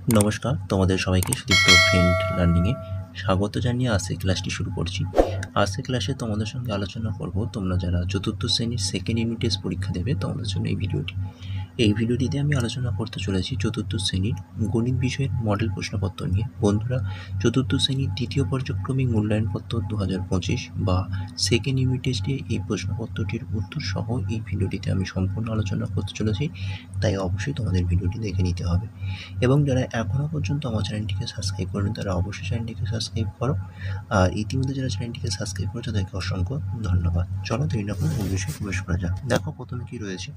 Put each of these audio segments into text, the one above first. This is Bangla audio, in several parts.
নমস্কার, তোমাদের সবাইকে সুদীপ্ত ফ্রেন্ড লার্নিংয়ে স্বাগত জানিয়ে আজকে ক্লাসটি শুরু করছি। আজকে ক্লাসে তোমাদের সঙ্গে আলোচনা করব তোমরা যারা চতুর্থ শ্রেণীর সেকেন্ড ইউনিট টেস্ট পরীক্ষা দেবে তোমাদের জন্য এই ভিডিওটিতে আমি আলোচনা করতে চলেছি চতুর্থ শ্রেণীর গণিত বিষয়ের মডেল প্রশ্নপত্র নিয়ে। বন্ধুরা, চতুর্থ শ্রেণীর তৃতীয় পর্যায়ক্রমিক মূল্যায়নপত্র 2025 বা সেকেন্ড ইউনিট টেস্টে এই প্রশ্নপত্রটির উত্তর সহ এই ভিডিওটিতে আমি সম্পূর্ণ আলোচনা করতে চলেছি, তাই অবশ্যই তোমাদের ভিডিওটি দেখে নিতে হবে। এবং যারা এখনও পর্যন্ত আমার চ্যানেলটিকে সাবস্ক্রাইব করেনি তারা অবশ্যই চ্যানেলটিকে সাবস্ক্রাইব করো, আর ইতিমধ্যে যারা চ্যানেলটিকে সাবস্ক্রাইব করেছে তাদেরকে অসংখ্য ধন্যবাদ। চলো দেরি না করে মূল বিষয়ে প্রবেশ করা যাক। দেখো প্রথমে কি রয়েছে,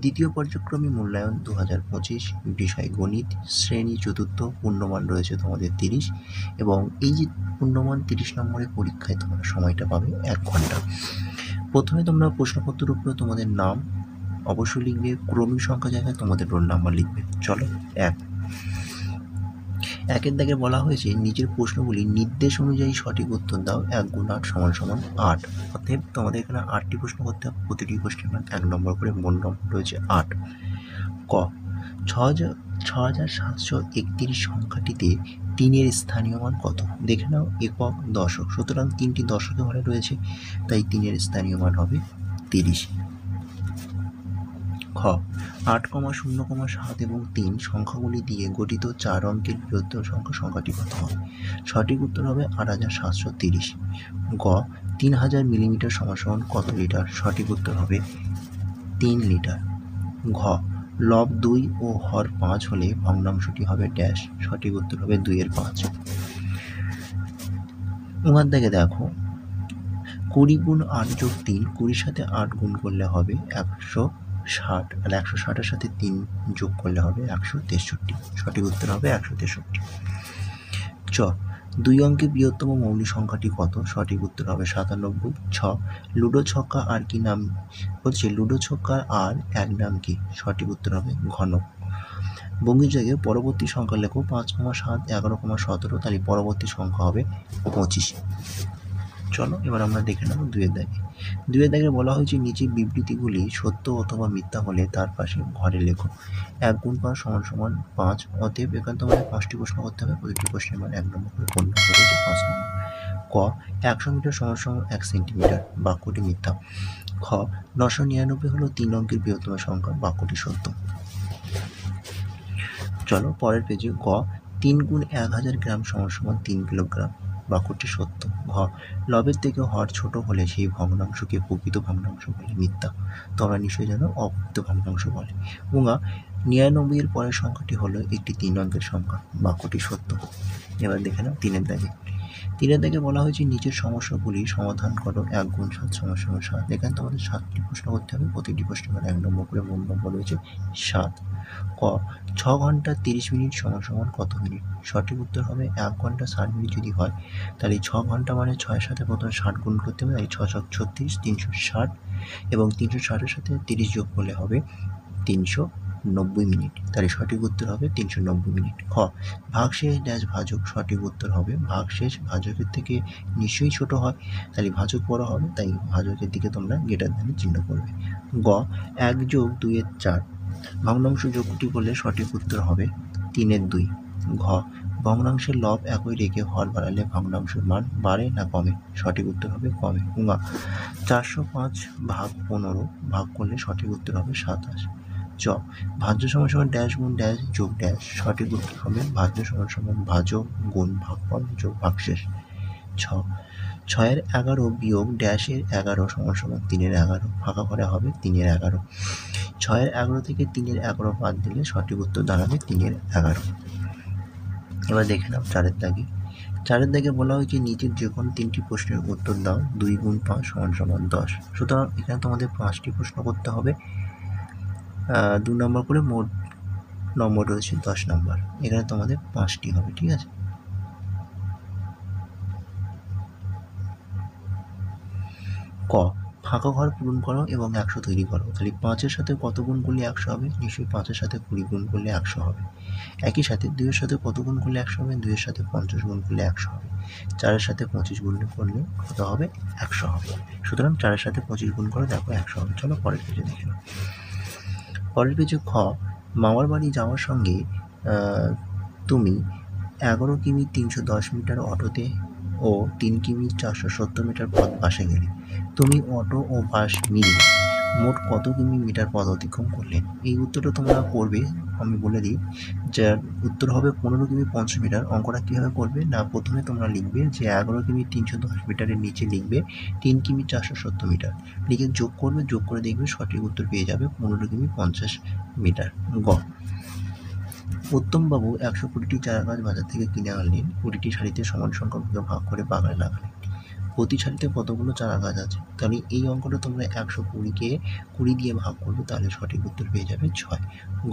দ্বিতীয় পর্যায়ক্রমিক মূল্যায়ন 2025 বিষয় গণিত, শ্রেণী চতুর্থ, পূর্ণমান রয়েছে তোমাদের 30, এবং এই যে পূর্ণমান 30 নম্বরের পরীক্ষায় তোমরা সময়টা পাবে 1 ঘন্টা। প্রথমে তোমরা প্রশ্নপত্রের উপরে তোমাদের নাম অবশ্যই লিখবে, ক্রমিক সংখ্যা জায়গায় তোমাদের রোল নাম্বার লিখবে। চলো, একের দাগে বলা হয়েছে নিচের প্রশ্নগুলি নির্দেশ অনুযায়ী সঠিক উত্তর দাও। 1 গুণ 8 সমান 8। অতএব তোমাদের এখানে 8টি প্রশ্ন করতে হবে, প্রতিটি প্রশ্নের মান 1 নম্বর করে, মোট নম্বর রয়েছে 8। ক, 6731 সংখ্যাটিতে 3-এর স্থানীয় মান কত? দেখে নাও, একক, দশক, সুতরাং 3টি দশকে ঘরে রয়েছে, তাই 3-এর স্থানীয় মান হবে 30। খ, 8, 0, 7 এবং 3 সংখ্যাগুলি দিয়ে গঠিত 4 অঙ্কের বৃহত্তম সংখ্যাটি কত হবে? সঠিক উত্তর হবে 8730। গ, 3000 মিলিমিটার সমান কত লিটার? সঠিক উত্তর হবে 3 লিটার। ঘ, লব 2 ও হর 5 হলে ভগ্নাংশটি হবে ড্যাশ। সঠিক উত্তর হবে 2-এর 5। উহার দিকে দেখো, 20 গুণ 8 যোগ 3, 20-র সাথে 8 গুণ করলে হবে 160, আর 160-এর সাথে 3 যোগ করলে হবে 163। সঠিক উত্তর হবে 163। চ, 2 অঙ্কের বৃহত্তম মৌলিক সংখ্যাটি কত? সঠিক উত্তর হবে 97। ছ, লুডো ছক্কা আর কি নাম? বলছে লুডো ছক্কার আর এক নাম কি? সঠিক উত্তর হবে ঘনক। বঙ্গির জায়গায় পরবর্তী সংখ্যা লেখো। 5, 7, 11, 17, তাহলে পরবর্তী সংখ্যা হবে 25। চলো এবার আমরা দেখে নেব 2-এর দাগে। 2-এর দাগে বলা হয়েছে নিচের বিবৃতিগুলি সত্য অথবা মিথ্যা হলে তার পাশে ঘরে লেখো। 1 গুণ 5 সমান 5। অতএব এখানে তোমাদের 5টি প্রশ্ন করতে হবে, প্রতিটি প্রশ্নের মান 1 নম্বর করে, কোন নম্বর রয়েছে 5 নম্বর। ক, 100 মিটার সমান 1 সেন্টিমিটার, বাক্যটি মিথ্যা। খ, 999 হলো 3 অঙ্কের বৃহত্তম সংখ্যা, বাক্যটি সত্য। চলো পরের পেজে। গ, 3 গুণ 1000 গ্রাম সমান 3 কিলোগ্রাম, বাক্যটি সত্য। ঘ, লবের থেকে হর ছোট হলে সেই ভগ্নাংশকে প্রকৃত ভগ্নাংশ বলে, মিথ্যা। তোমরা নিশ্চয়ই জানো অপ্রকৃত ভগ্নাংশ বলে। উঙা, 99-এর পরের সংখ্যাটি হলো একটি 3 অঙ্কের সংখ্যা, বাক্যটি সত্য। এবার দেখে নাও 3-এর দাগে। 3-এর দাগে বলা হয়েছে নিচের সমস্যাগুলি সমাধান করো। 1 গুণ 7 সমান 7। এখানে তোমাদের 7টি প্রশ্ন করতে হবে, প্রতিটি প্রশ্নের মান 1 নম্বর করে, মোট নম্বর রয়েছে 7। ক, 6 ঘন্টা 30 মিনিট সমান কত মিনিট? সঠিক উত্তর হবে 1 ঘন্টা 60 মিনিট যদি হয়, তাহলে 6 ঘন্টা মানে 6-এর সাথে প্রথমে 60 গুণ করতে হবে, তাই 6 36, 360, এবং 360-এর সাথে 30 যোগ করলে হবে 390 মিনিট, তাহলে সঠিক উত্তর হবে 390 মিনিট। খ, ভাগশেষ ড্যাশ ভাজক, সঠিক উত্তর হবে ভাগশেষ ভাজকের থেকে নিশ্চয়ই ছোট হয়, তাহলে ভাজক বড় হবে, তাই ভাজকের দিকে তোমরা গ্রেটার দ্যানের চিহ্ন করবে। গ, 1 যোগ 2-এর 4, ভগ্নাংশ যোগটি করলে সঠিক উত্তর হবে 3-এর 2। ঘ, ভগ্নাংশের লব একই রেখে হর বাড়ালে ভগ্নাংশের মান বাড়ে না কমে? সঠিক উত্তর হবে কমে। উঙা, 405 ভাগ 15 ভাগ করলে সঠিক উত্তর হবে 27। চ, ভাজ্য সমান ড্যাশ গুণ ড্যাশ যোগ ড্যাশ, সঠিক উত্তর হবে ভাজ্য সমান ভাজক গুণ ভাগফল যোগ ভাগশেষ। ছ, 6-এর 11 বিয়োগ ড্যাশের 11 সমান 3-এর 11, ফাঁকা করে হবে 3-এর 11। 6-এর 11 থেকে 3-এর 11 বাদ দিলে সঠিক উত্তর দাঁড়াবে 3-এর 11। এবার দেখে নাও 4-এর দাগে। 4-এর দাগে বলা হয়েছে নিচের যে কোনো 3টি প্রশ্নের উত্তর দাও। 2 গুণ 5 সমান 10। সুতরাং এখানে তোমাদের 5টি প্রশ্ন করতে হবে, 2 নম্বর করে, মোট নম্বর রয়েছে 10 নম্বর। এখানে তোমাদের 5টি হবে, ঠিক আছে। ক, ফাঁকা ঘর পূরণ করো এবং 100 তৈরি করো। তাহলে 5-এর সাথে কত গুণ করলে 100 হবে? নিশ্চয়ই 5-এর সাথে 20 গুণ করলে 100 হবে। একই সাথে 2-এর সাথে কত গুণ করলে 100 হবে? 2-এর সাথে 50 গুণ করলে 100 হবে। 4-এর সাথে 25 গুণ করলে কত হবে? 100 হবে। সুতরাং 4-এর সাথে 25 গুণ করে দেখো 100 হবে। চলো পরের পেজে দেখে নাও। পরের পেজে খ, মামার বাড়ি যাওয়ার সঙ্গে তুমি 11 কিমি 310 মিটার অটোতে ও 3 কিমি 470 মিটার পথ বাসে গেলে তুমি অটো ও বাস মিলিয়ে মোট কত কিমি মিটার পথ অতিক্রম করলেন? এই উত্তরটা তোমরা করবে, আমি বলে দিই, যার উত্তর হবে 15 কিমি 50 মিটার। অঙ্কটা কীভাবে করবে না, প্রথমে তোমরা লিখবে যে 11 কিমি 310 মিটারের নিচে লিখবে 3 কিমি 470 মিটার, লিখে যোগ করবে, যোগ করে দেখবে সঠিক উত্তর পেয়ে যাবে 15 কিমি 50 মিটার। গ, উত্তমবাবু 120টি চারা গাছ বাজার থেকে কিনে আনলেন, 20টি সারিতে সমান সংখ্যক ভাগ করে বাগানে লাগালেন। প্রতি সারিতে কতগুলো চারা গাছ আছে? তাহলে এই অঙ্কটা তোমরা 120কে 20 দিয়ে ভাগ করবে, তাহলে সঠিক উত্তর পেয়ে যাবে 6।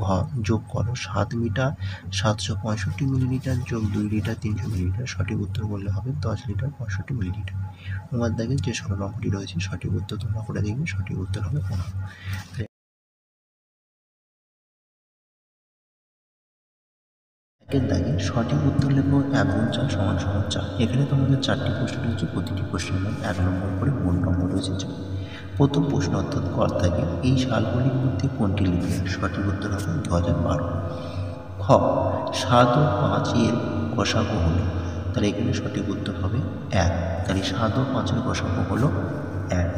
ঘ, যোগ করো 7 মিটার 765 মিলিলিটার যোগ 2 লিটার 300 মিলিলিটার, সঠিক উত্তর বললে হবে 10 লিটার 65 মিলিলিটার। তোমার দাগে যে সরল অঙ্কটি রয়েছে সঠিক উত্তর তোমরা করে দেখবে, সঠিক উত্তর হবে 15। একের দাগে সঠিক উত্তর লেখো 1 গুণ 4 সমান সমান 4। এখানে তোমাদের 4টি প্রশ্ন রয়েছে, প্রতিটি প্রশ্নের মান 1 নম্বর করে, মোট নম্বর রয়েছে 4। প্রথম প্রশ্ন অর্থাৎ ক দাগে এই সালগুলির মধ্যে কোনটি লিখবে? সঠিক উত্তর হবে 2012। খ, 7 ও 5 এর গসাগু হলো, তাহলে এখানে সঠিক উত্তর হবে 1, তাহলে 7 ও 5 এর গসাগু হলো 1।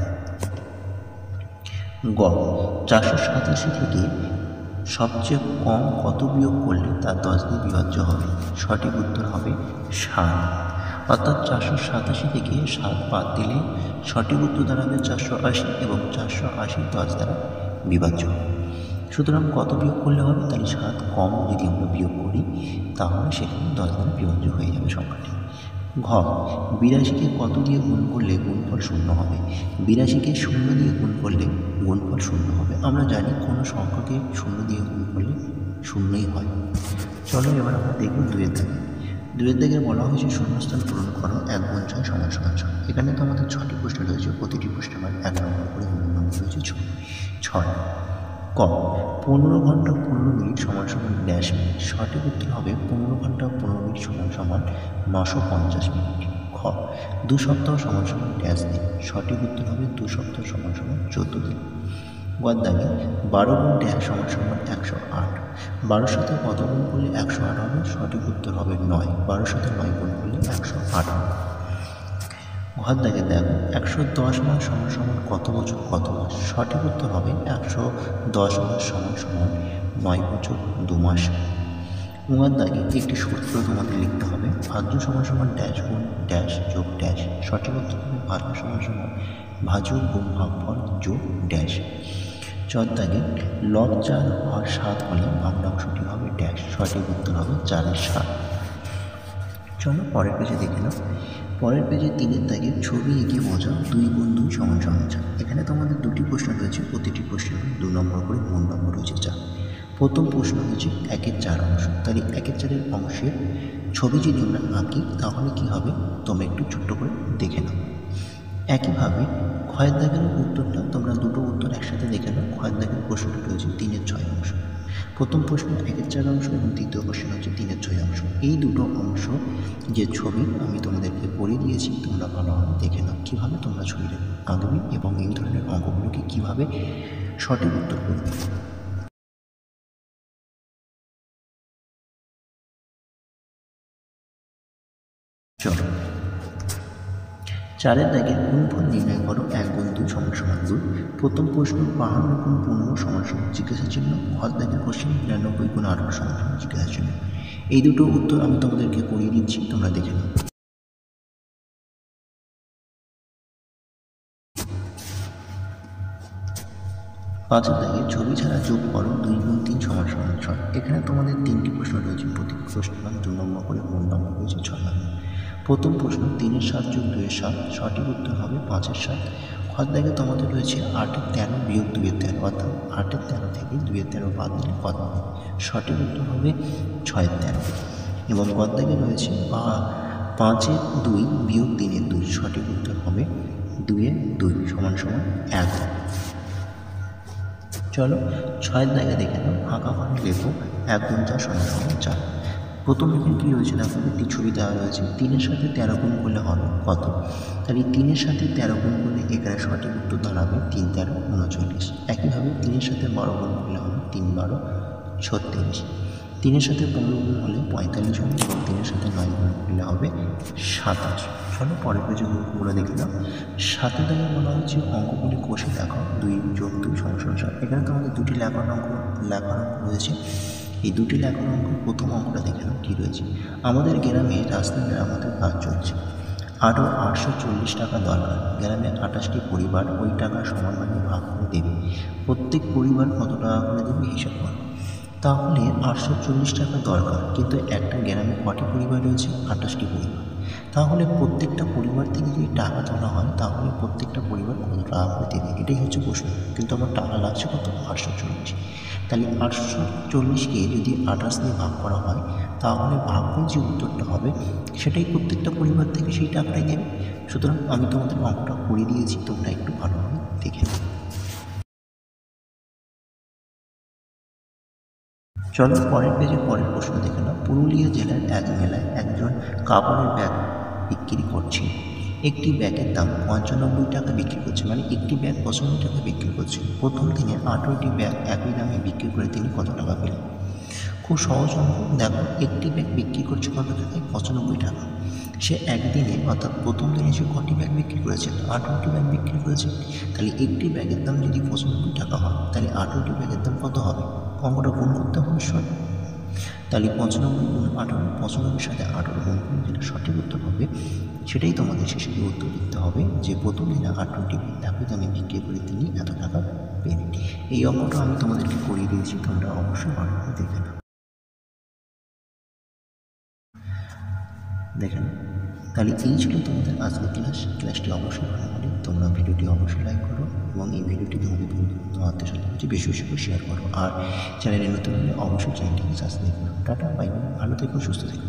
গ, 487 থেকে সবচেয়ে কম কত বিয়োগ করলে তা 10 দিয়ে বিভাজ্য হবে? সঠিক উত্তর হবে 7, অর্থাৎ 487 থেকে 7 বাদ দিলে সঠিক উত্তর দাঁড়াবে 480 এবং 480 10 দ্বারা বিভাজ্য হবে। সুতরাং কত বিয়োগ করলে হবে? তাহলে 7 কম যদি আমরা বিয়োগ করি তাহলে সেখানে 10 দ্বারা বিভাজ্য হয়ে যাবে সংখ্যাটি। ঘ, 82কে কত দিয়ে গুণ করলে গুণফল 0 হবে? 82কে 0 দিয়ে গুণ করলে গুণফল 0 হবে। আমরা জানি কোনো সংখ্যাকে 0 দিয়ে গুণ করলে 0ই হয়। চলো এবার আমরা দেখব 2 দাগে। 2 দাগে বলা হয়েছে শূন্যস্থান পূরণ করো 1 গুণ 6 সমান সমান 6। এখানে তো আমাদের 6টি প্রশ্ন রয়েছে, প্রতিটি প্রশ্নের মান 1 নম্বর করে, মোট নম্বর রয়েছে 6। ক, 15 ঘন্টা 15 মিনিট সমান সমান ড্যাশ মিনিট। সঠিক উত্তর হবে 15 ঘন্টা 15 মিনিট সমান সমান 950 মিনিট। খ, 2 সপ্তাহ সমান সমান ড্যাশ দিন। সঠিক উত্তর হবে 2 সপ্তাহ সমান সমান 14 দিন। গদ দাগে 12 গুণ ড্যাশ সমান সমান 108। 12 সাথে কত গুণ করলে 108 হবে? সঠিক উত্তর হবে 9। 12 সাথে 9 গুণ করলে 108 হবে। ঘর দাগে দেখো 110 মাস সমান সমান কত বছর কত মাস? সঠিক উত্তর হবে 110 মাস সমান সমান 9 বছর 2 মাস। উঙার দাগে একটি সূত্র তোমাদের লিখতে হবে, ভাজ্য সমান সমান ড্যাশ গুণ ড্যাশ যোগ ড্যাশ। সঠিক উত্তর হবে ভাজ্য সমান সমান ভাজক গুণ ভাগফল যোগ ড্যাশ। চর দাগে লব 4 হর 7 হলে ভগ্নাংশটি হবে ড্যাশ। সঠিক উত্তর হবে 4-এর 7। চলো পরের পেজে দেখে নাও। পরের পেজে 3-এর দাগে ছবি এঁকে বোঝাও 2 গুণ 2 সমান সমান 4। এখানে তোমাদের 2টি প্রশ্ন রয়েছে, প্রতিটি প্রশ্নের 2 নম্বর করে, মোট নম্বর রয়েছে 4। প্রথম প্রশ্ন হচ্ছে 1-এর 4 অংশ, তাহলে 1-এর 4 অংশের ছবি যদি আমরা আঁকি তাহলে কি হবে তোমরা একটু ছোট্ট করে দেখে নাও। একইভাবে ক্ষয়ের দাগের উত্তরটা তোমরা দুটো উত্তর একসাথে দেখে নাও। ক্ষয়ের দাগের প্রশ্নটা রয়েছে 3-এর 6 অংশ। প্রথম প্রশ্ন 1-এর 4 অংশ এবং দ্বিতীয় প্রশ্ন হচ্ছে 3-এর 6 অংশ। এই দুটো অংশ যে ছবি আমি তোমাদেরকে পড়ে দিয়েছি, তোমরা ভালোভাবে দেখে নাও কীভাবে তোমরা ছবিটা আঁকবে এবং এই ধরনের অঙ্কগুলোকে কীভাবে সঠিক উত্তর করবে। চলো 4-এর দাগের গুণফল নির্ণয় করো 1 গুণ 2 সমান সমান 2। প্রথম প্রশ্ন 52 গুণ 15 সমান সমান জিজ্ঞাসা চিহ্ন। ঘর দাগের কোশ্চেন 99 গুণ 18 সমান সমান জিজ্ঞাসা চিহ্ন। এই দুটো উত্তর আমি তোমাদেরকে করিয়ে দিচ্ছি, তোমরা দেখে নাও। 5-এর দাগে ছবি ছাড়া যোগ করো 2 গুণ 3 সমান সমান 6। এখানে তোমাদের 3টি প্রশ্ন রয়েছে, প্রতিটি প্রশ্নের মান 2 নম্বর করে, মোট নম্বর রয়েছে 6 নম্বর। প্রথম প্রশ্ন 3-এর 7 যোগ 2-এর 7। সঠিক উত্তর হবে 5-এর 7। ঘর দাগে তোমাদের রয়েছে 8-এর 13 বিয়োগ 2-এর 13, অর্থাৎ 8-এর 13 থেকে 2-এর 13 বাদ দিলে কত হবে? সঠিক উত্তর হবে 6-এর 13। এবং ঘর দাগে রয়েছে 5-এর 2 বিয়োগ 3-এর 2। সঠিক উত্তর হবে 2-এর 2 সমান সমান 1। চলো 6-এর দাগে দেখে নাও। ফাঁকা ঘরে লেখো 1 গুণ 4 সমান সমান 4। প্রথম এখানে কী রয়েছে দেখো, একটি ছবি দেওয়া রয়েছে। 3-এর সাথে 13 গুণ করলে হবে কত? তাহলে 3-এর সাথে 13 গুণ করলে এখানে সঠিক উত্তর দাঁড়াবে 3 13 39। একইভাবে 3-এর সাথে 12 গুণ করলে হবে 3 12 36। 3-এর সাথে 15 গুণ হলে 45 হবে এবং 3-এর সাথে 9 গুণ করলে হবে 27। চলো পরের পেজে অঙ্কগুলো দেখে নাও। 7 দাগে বলা হচ্ছে অঙ্কগুলি কষে দেখো 2 যোগ 2 সমান 7। এখানে তোমাদের দুটি লেখার অঙ্ক রয়েছে। এই দুটি লেখার অঙ্ক প্রথম অঙ্কটা দেখে নাও কী রয়েছে। আমাদের গ্রামে রাস্তা মেরামতের কাজ চলছে, আরও 840 টাকা দরকার। গ্রামে 28টি পরিবার ওই টাকা সমানভাবে ভাগ করে দেবে। প্রত্যেক পরিবার কত টাকা করে দেবে হিসাব করো। তাহলে 840 টাকা দরকার, কিন্তু একটা গ্রামে কটি পরিবার রয়েছে? 28টি পরিবার। তাহলে প্রত্যেকটা পরিবার থেকে যদি টাকা তোলা হয় তাহলে প্রত্যেকটা পরিবার কত টাকা করে দেবে, এটাই হচ্ছে প্রশ্ন। কিন্তু আমার টাকা লাগছে কত? 840। তাহলে 840কে যদি 28 দিয়ে ভাগ করা হয় তাহলে ভাগফল যে উত্তরটা হবে সেটাই প্রত্যেকটা পরিবার থেকে সেই টাকাটাই দেবে। সুতরাং আমি তোমাদের অঙ্কটা করে দিয়েছি, তোমরা একটু ভালোভাবে দেখে নাও। চলো পরের পেজে পরের প্রশ্ন দেখে নাও। পুরুলিয়া জেলার এক মেলায় একজন কাপড়ের ব্যাগ বিক্রি করছে। একটি ব্যাগের দাম 95 টাকা বিক্রি করছে, মানে একটি ব্যাগ 95 টাকা বিক্রি করছে। প্রথম দিনে 18টি ব্যাগ একই দামে বিক্রি করে তিনি কত টাকা পেলেন? খুব সহজ অঙ্ক। দেখো, একটি ব্যাগ বিক্রি করছে কত টাকায়? 95 টাকা। সে একদিনে অর্থাৎ প্রথম দিনে সে কটি ব্যাগ বিক্রি করেছে? 18টি ব্যাগ বিক্রি করেছে। তাহলে একটি ব্যাগের দাম যদি 95 টাকা হয় তাহলে 18টি ব্যাগের দাম কত হবে? অঙ্কটা গুণ করতে হবে নিশ্চয়। তাহলে 95 গুণ 18, 95-এর সাথে 18 গুণ করলে যেটা সঠিক উত্তর হবে সেটাই তোমাদের শেষে উত্তর লিখতে হবে, যে প্রথম দিনে 18টি ব্যাগ একই দামে বিক্রি করে তিনি এত টাকা পেলেন। এই অঙ্কটা আমি তোমাদেরকে করিয়ে দিয়েছি, তোমরা অবশ্যই ভালোভাবে দেখে নাও। দেখে নাও। তাহলে এই ছিল তোমাদের আজকের ক্লাসটি অবশ্যই ভালো লাগে। তোমরা ভিডিওটি অবশ্যই লাইক করো এবং এই ভিডিওটি তোমাদের বন্ধু আত্মীয় স্বজনকে বেশি বেশি করে শেয়ার করো। আর চ্যানেলে নতুন হলে অবশ্যই চ্যানেলটিকে সাবস্ক্রাইব করো। টাটা, বাই বাই, ভালো থেকো, সুস্থ থেকো।